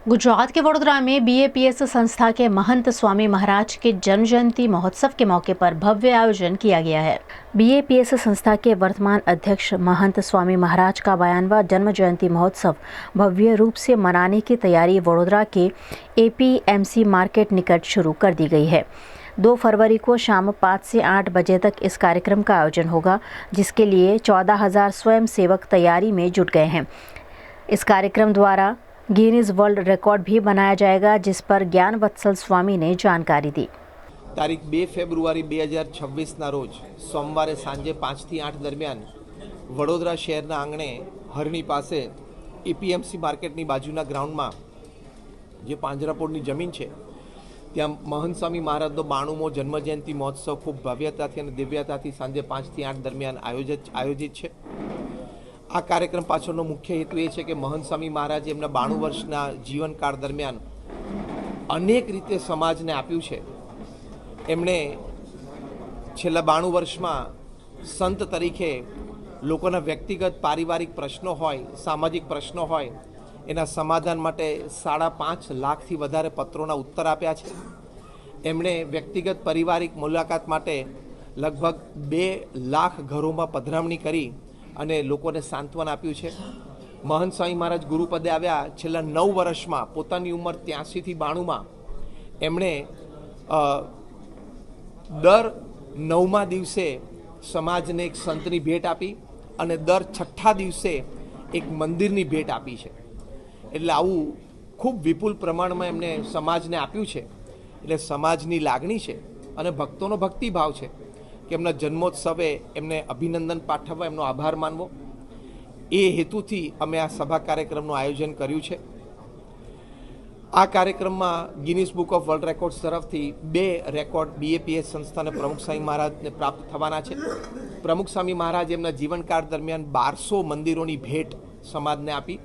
गुजरात के वडोदरा में बीएपीएस संस्था के महंत स्वामी महाराज के जन्म जयंती महोत्सव के मौके पर भव्य आयोजन किया गया है। बीएपीएस संस्था के वर्तमान अध्यक्ष महंत स्वामी महाराज का 92वां जन्म जयंती महोत्सव भव्य रूप से मनाने की तैयारी वडोदरा के एपीएमसी मार्केट निकट शुरू कर दी गई है। 2 फरवरी को शाम 5 से 8 बजे तक इस कार्यक्रम का आयोजन होगा, जिसके लिए 14,000 स्वयंसेवक तैयारी में जुट गए हैं। इस कार्यक्रम द्वारा गिनीज वर्ल्ड रिकॉर्ड भी बनाया जाएगा, जिस पर ज्ञान वत्सल स्वामी ने जानकारी दी। तारीख 2 फेब्रुआरी 2026 रोज सोमवारे सांजे 5 થી 8 दरमियान वडोदरा शहरना आंगणे हरणी पासे एपीएमसी मार्केटनी बाजूना ग्राउंडमां जे પાંજરાપોળની જમીન છે ત્યાં महंत स्वामी महाराजનો 92મો જન્મજયંતિ મહોત્સવ ખૂબ ભવ્યતાથી અને દિવ્યતાથી સાંજે 5 થી 8 દરમિયાન આયોજિત છે। આ કાર્યક્રમ પાછળનો મુખ્ય હેતુ એ છે કે महंत स्वामी महाराजे એમના 92 વર્ષના જીવનકાળ દરમિયાન અનેક રીતે સમાજને આપ્યું છે। એમણે છેલ્લા 92 વર્ષમાં સંત તરીકે લોકોના વ્યક્તિગત પારિવારિક પ્રશ્નો હોય, સામાજિક પ્રશ્નો હોય, એના સમાધાન માટે 5.5 લાખથી વધારે પત્રોના ઉત્તર આપ્યા છે। એમણે વ્યક્તિગત પારિવારિક મુલાકાત માટે લગભગ 2 લાખ ઘરોમાં પધરામણી કરી અને લોકોને સાંત્વન આપ્યું છે। महंत स्वामी महाराज गुरुपदे આવ્યા છેલ્લા 9 વર્ષમાં પોતાની ઉંમર 83 થી 92માં એમણે દર 9મા દિવસે સમાજને એક સંતની ભેટ આપી અને દર 6ઠા દિવસે એક મંદિરની ભેટ આપી છે। એટલે આવું ખૂબ વિપુલ પ્રમાણમાં એમને સમાજને આપ્યું છે। એટલે સમાજની લાગણી છે અને ભક્તોનો ભક્તિભાવ છે કે એમના જન્મોત્સવે એમને અભિનંદન પાઠવવા, એમનો આભાર માનવો, એ હેતુથી અમે આ સભા કાર્યક્રમનું આયોજન કર્યું છે। આ કાર્યક્રમમાં Guinness book of world records તરફથી 2 રેકોર્ડ બીએપીએસ સંસ્થાને પ્રમુખ સ્વામી મહારાજને પ્રાપ્ત થવાના છે। પ્રમુખ સ્વામી મહારાજ એમના જીવનકાળ દરમિયાન 1200 મંદિરોની ભેટ સમાજને આપી।